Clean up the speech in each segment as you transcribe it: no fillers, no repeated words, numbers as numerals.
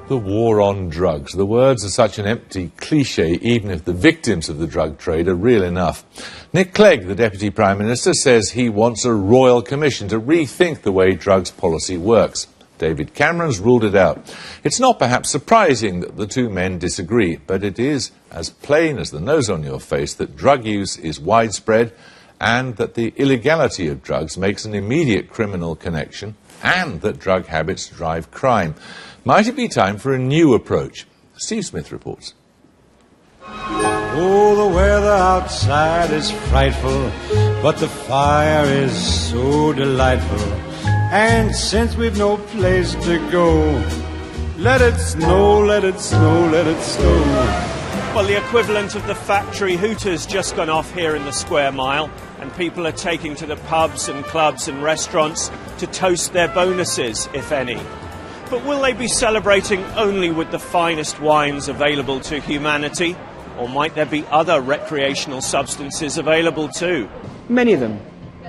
The war on drugs. The words are such an empty cliché, even if the victims of the drug trade are real enough. Nick Clegg, the Deputy Prime Minister, says he wants a royal commission to rethink the way drugs policy works. David Cameron's ruled it out. It's not perhaps surprising that the two men disagree, but it is as plain as the nose on your face that drug use is widespread and that the illegality of drugs makes an immediate criminal connection and that drug habits drive crime. Might it be time for a new approach? Steve Smith reports. Oh, the weather outside is frightful, but the fire is so delightful. And since we've no place to go, let it snow, let it snow, let it snow. Well, the equivalent of the factory hooter's just gone off here in the square mile, and people are taking to the pubs and clubs and restaurants to toast their bonuses, if any. But will they be celebrating only with the finest wines available to humanity? Or might there be other recreational substances available too? Many of them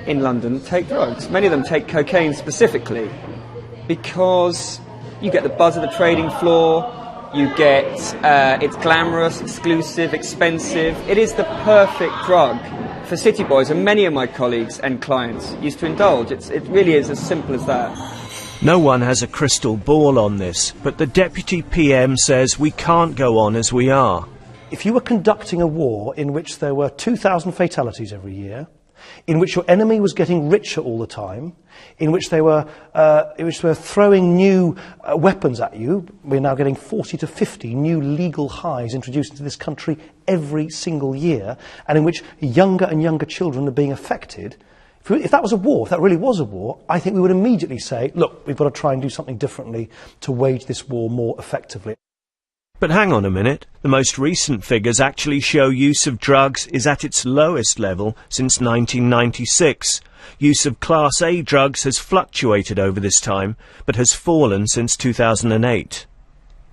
in London take drugs. Many of them take cocaine specifically because you get the buzz of the trading floor, you get, it's glamorous, exclusive, expensive. It is the perfect drug for city boys, and many of my colleagues and clients used to indulge. It really is as simple as that. No one has a crystal ball on this, but the Deputy PM says we can't go on as we are. If you were conducting a war in which there were 2,000 fatalities every year, in which your enemy was getting richer all the time, in which they were throwing new weapons at you, we're now getting 40 to 50 new legal highs introduced into this country every single year, and in which younger and younger children are being affected. If that was a war, if that really was a war, I think we would immediately say, look, we've got to try and do something differently to wage this war more effectively. But hang on a minute, the most recent figures actually show use of drugs is at its lowest level since 1996. Use of Class A drugs has fluctuated over this time, but has fallen since 2008.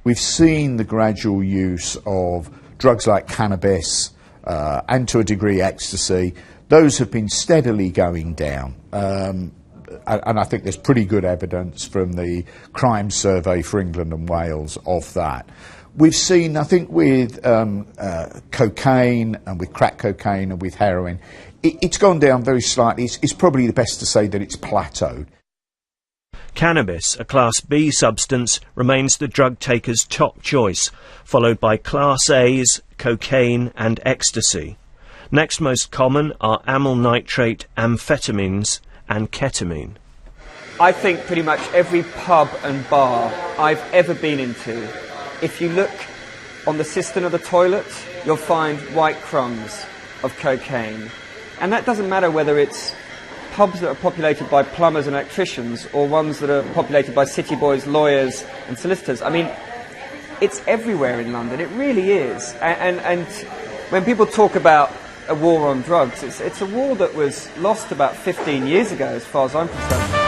We've seen the gradual use of drugs like cannabis and to a degree ecstasy. Those have been steadily going down. And I think there's pretty good evidence from the crime survey for England and Wales of that. We've seen, I think, with cocaine and with crack cocaine and with heroin, it's gone down very slightly. It's probably the best to say that it's plateaued. Cannabis, a Class B substance, remains the drug taker's top choice, followed by Class A's, cocaine and ecstasy. Next most common are amyl nitrate, amphetamines and ketamine. I think pretty much every pub and bar I've ever been into, if you look on the cistern of the toilet, you'll find white crumbs of cocaine. And that doesn't matter whether it's pubs that are populated by plumbers and electricians or ones that are populated by city boys, lawyers and solicitors. I mean, it's everywhere in London, it really is. And when people talk about a war on drugs, it's a war that was lost about 15 years ago, as far as I'm concerned.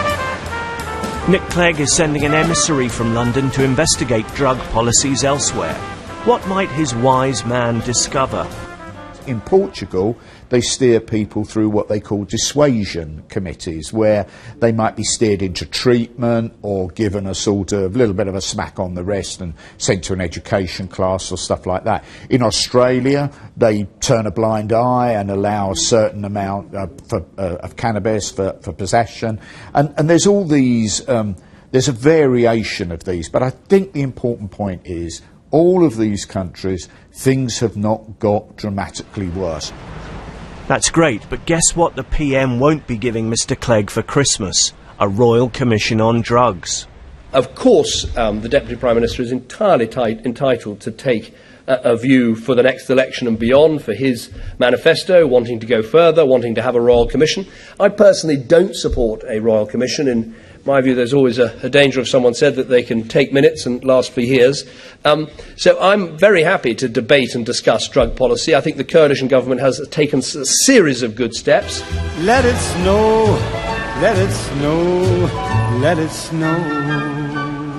Nick Clegg is sending an emissary from London to investigate drug policies elsewhere. What might his wise man discover? In Portugal, they steer people through what they call dissuasion committees, where they might be steered into treatment or given a sort of little bit of a smack on the wrist and sent to an education class or stuff like that. In Australia, they turn a blind eye and allow a certain amount of cannabis for possession. And there's all these, there's a variation of these. But I think the important point is, all of these countries, things have not got dramatically worse. That's great, but guess what the PM won't be giving Mr Clegg for Christmas? A Royal Commission on Drugs. Of course, the Deputy Prime Minister is entirely entitled to take a view for the next election and beyond for his manifesto, wanting to go further, wanting to have a Royal Commission. I personally don't support a Royal Commission. In my view, there's always a danger, if someone said, that they can take minutes and last for years. So I'm very happy to debate and discuss drug policy. I think the coalition government has taken a series of good steps. Let it snow, let it snow, let it snow.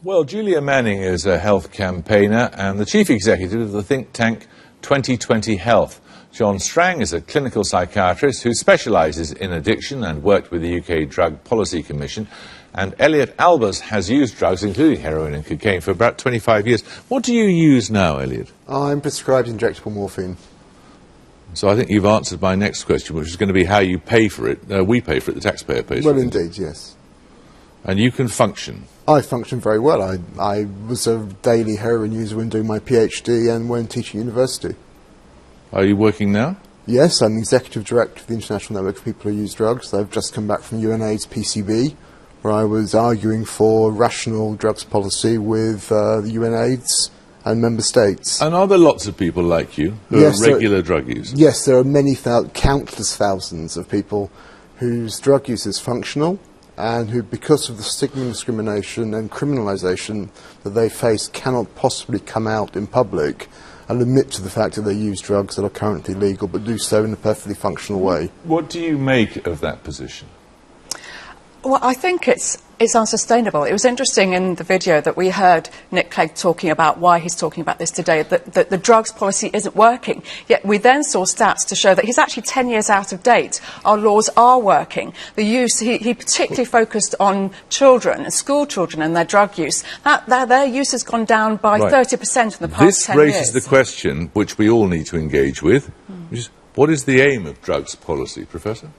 Well, Julia Manning is a health campaigner and the chief executive of the think tank 2020 Health. John Strang is a clinical psychiatrist who specialises in addiction and worked with the UK Drug Policy Commission. And Elliot Albers has used drugs, including heroin and cocaine, for about 25 years. What do you use now, Elliot? I'm prescribed injectable morphine. So I think you've answered my next question, which is going to be how you pay for it. We pay for it, the taxpayer pays for it. Well, indeed, yes. And you can function? I function very well. I was a daily heroin user when doing my PhD and when teaching at university. Are you working now? Yes, I'm executive director of the International Network of People Who Use Drugs. I've just come back from UNAIDS PCB, where I was arguing for rational drugs policy with the UNAIDS and member states. And are there lots of people like you who are regular drug users? Yes, there are countless thousands of people whose drug use is functional and who, because of the stigma and discrimination and criminalisation that they face, cannot possibly come out in public and admit to the fact that they use drugs that are currently legal, but do so in a perfectly functional way. What do you make of that position? Well, I think it's unsustainable. It was interesting in the video that we heard Nick Clegg talking about why he's talking about this today, that the drugs policy isn't working. Yet we then saw stats to show that he's actually 10 years out of date. Our laws are working. The use, he particularly focused on children, school children and their drug use. Their use has gone down by 30% in the past 10 years. This raises the question, which we all need to engage with, which is, what is the aim of drugs policy, Professor?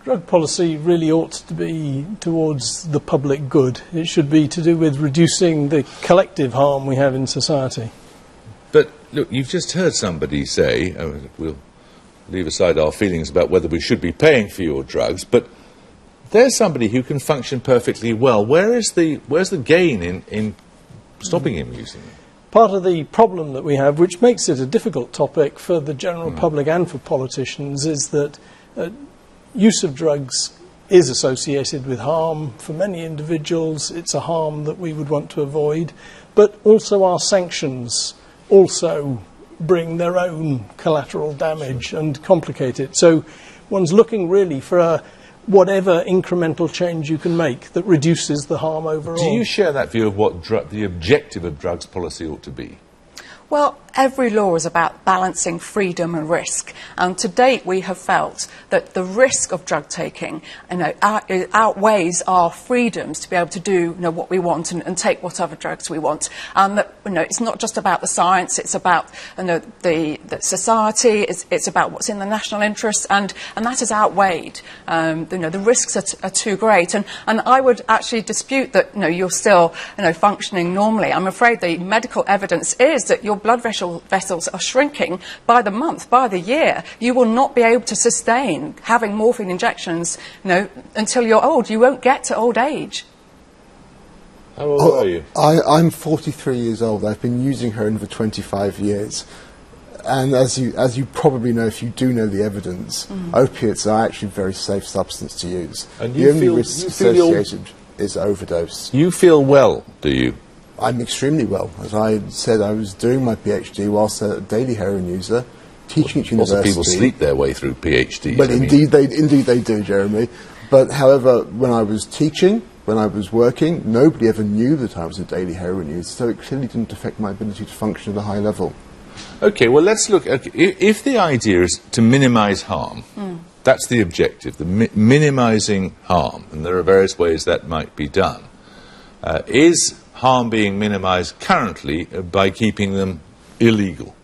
Drug policy really ought to be towards the public good. It should be to do with reducing the collective harm we have in society. But, look, you've just heard somebody say, we'll leave aside our feelings about whether we should be paying for your drugs, but there's somebody who can function perfectly well. Where's the gain in stopping him using them? Part of the problem that we have, which makes it a difficult topic for the general public and for politicians, is that use of drugs is associated with harm for many individuals. It's a harm that we would want to avoid. But also our sanctions also bring their own collateral damage and complicate it. So one's looking really for whatever incremental change you can make that reduces the harm overall. Do you share that view of what the objective of drugs policy ought to be? Well, every law is about balancing freedom and risk. And to date, we have felt that the risk of drug taking outweighs our freedoms to be able to do what we want and take whatever drugs we want. And that it's not just about the science, it's about the society, it's about what's in the national interest, and that is outweighed. The risks are too great. And I would actually dispute that you're still functioning normally. I'm afraid the medical evidence is that your blood vessels are shrinking by the month, by the year. You will not be able to sustain having morphine injections, until you're old. You won't get to old age. How old are you? I'm 43 years old. I've been using heroin for 25 years. And as you probably know, if you do know the evidence, opiates are actually a very safe substance to use. And the only risk associated is overdose. You feel well, do you? I'm extremely well. As I said, I was doing my PhD whilst a daily heroin user, teaching at university. Lots of people sleep their way through PhDs. But indeed they do, Jeremy. But however, when I was teaching, when I was working, nobody ever knew that I was a daily heroin user, so it clearly didn't affect my ability to function at a high level. OK, well, let's look. If the idea is to minimise harm, that's the objective, the minimising harm, and there are various ways that might be done. Is harm being minimised currently by keeping them illegal?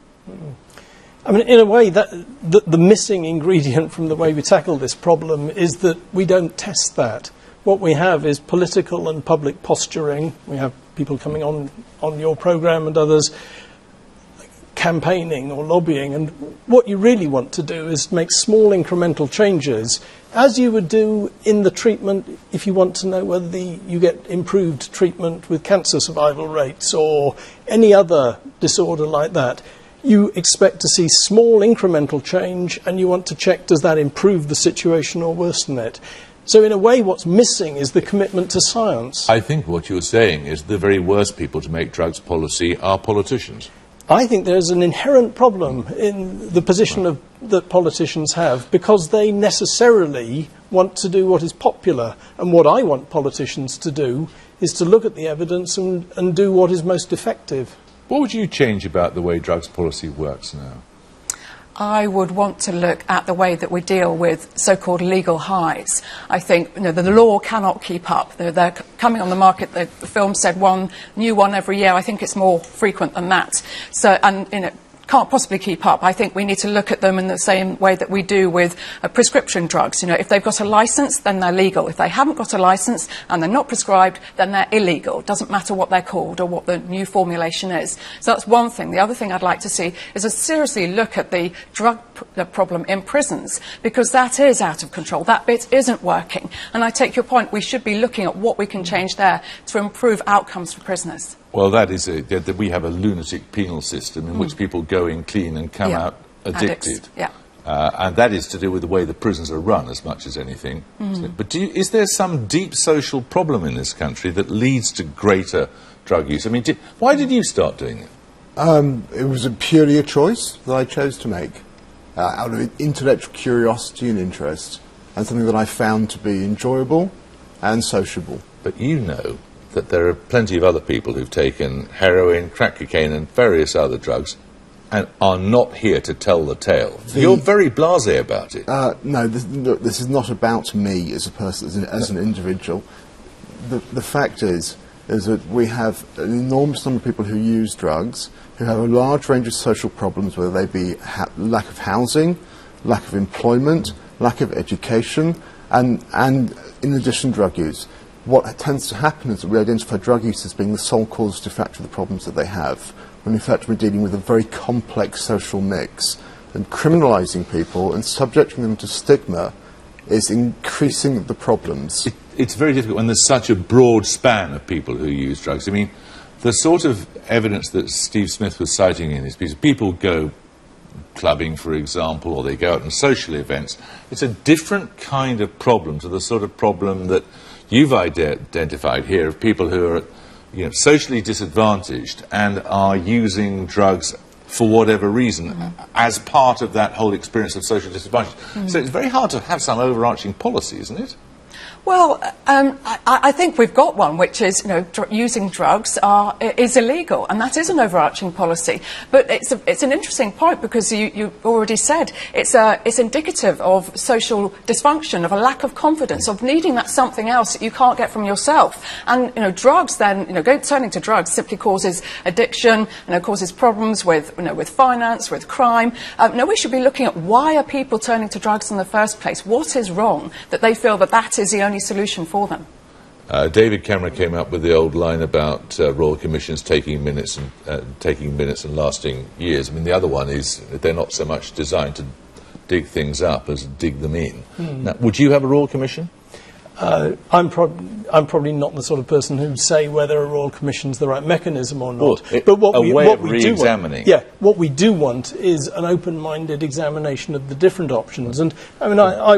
I mean, in a way, the missing ingredient from the way we tackle this problem is that we don't test that. What we have is political and public posturing. We have people coming on your programme and others campaigning or lobbying, and what you really want to do is make small incremental changes, as you would do in the treatment if you want to know whether you get improved treatment with cancer survival rates or any other disorder like that. You expect to see small incremental change, and you want to check, does that improve the situation or worsen it? So in a way, what's missing is the commitment to science. I think what you're saying is the very worst people to make drugs policy are politicians. I think there's an inherent problem in the position that politicians have, because they necessarily want to do what is popular. And what I want politicians to do is to look at the evidence and do what is most effective. What would you change about the way drugs policy works now? I would want to look at the way that we deal with so-called legal highs. I think the law cannot keep up. They're coming on the market. The film said one new one every year. I think it's more frequent than that. So, and can't possibly keep up. I think we need to look at them in the same way that we do with prescription drugs. If they've got a licence, then they're legal. If they haven't got a licence and they're not prescribed, then they're illegal. It doesn't matter what they're called or what the new formulation is. So that's one thing. The other thing I'd like to see is a seriously look at the drug problem in prisons, because that is out of control. That bit isn't working. And I take your point. We should be looking at what we can change there to improve outcomes for prisoners. Well, that is that we have a lunatic penal system in which people go in clean and come out addicted. Yeah. And that is to do with the way the prisons are run as much as anything. But is there some deep social problem in this country that leads to greater drug use? I mean, why did you start doing it? It was purely a choice that I chose to make out of intellectual curiosity and interest, and something that I found to be enjoyable and sociable. But you know that there are plenty of other people who've taken heroin, crack cocaine and various other drugs and are not here to tell the tale. You're very blasé about it. No, this is not about me as a person, as an individual. The fact is that we have an enormous number of people who use drugs, who have a large range of social problems, whether they be lack of housing, lack of employment, lack of education, and in addition drug use. What tends to happen is that we identify drug use as being the sole causative factor of the problems that they have, when in fact we're dealing with a very complex social mix. And criminalising people and subjecting them to stigma is increasing the problems. It's very difficult when there's such a broad span of people who use drugs. I mean, the sort of evidence that Steve Smith was citing in his piece, people go clubbing, for example, or they go out on social events. It's a different kind of problem to the sort of problem that you've identified here of people who are, socially disadvantaged and are using drugs for whatever reason as part of that whole experience of social disadvantage. So it's very hard to have some overarching policy, isn't it? Well, I think we've got one, which is, using drugs is illegal, and that is an overarching policy. But it's an interesting point, because you already said it's indicative of social dysfunction, of a lack of confidence, of needing that something else that you can't get from yourself. And drugs then, turning to drugs simply causes addiction, causes problems with finance, with crime. We should be looking at why are people turning to drugs in the first place? What is wrong that they feel that is the only solution for them? David Cameron came up with the old line about royal commissions taking minutes and lasting years. I mean, the other one is they're not so much designed to dig things up as dig them in. Now, would you have a royal commission? I'm probably not the sort of person who'd say whether a royal commission's the right mechanism or not. But what we do want is an open-minded examination of the different options. And I mean, I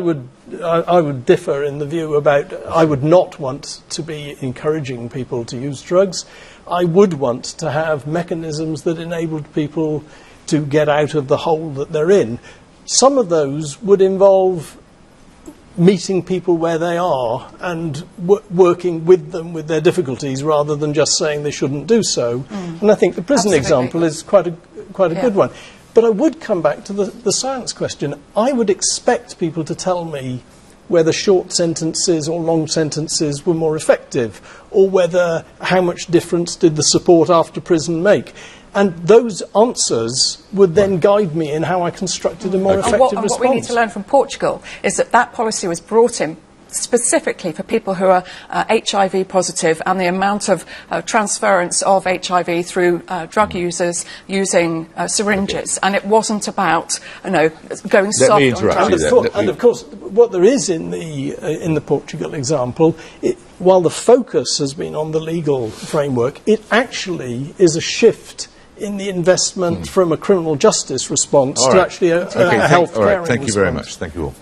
would differ in the view about I would not want to be encouraging people to use drugs. I would want to have mechanisms that enabled people to get out of the hole that they're in. Some of those would involve meeting people where they are and working with them with their difficulties, rather than just saying they shouldn't do so. And I think the prison example is quite a good one. But I would come back to the science question. I would expect people to tell me whether short sentences or long sentences were more effective, or whether how much difference did the support after prison make. And those answers would then guide me in how I constructed a more effective response. What we need to learn from Portugal is that policy was brought in specifically for people who are HIV positive, and the amount of transference of HIV through drug users using syringes. And it wasn't about, going soft on drugs. And of course, what there is in the Portugal example, while the focus has been on the legal framework, it actually is a shift in the investment from a criminal justice response to actually a health care response. Thank you very much. Thank you all.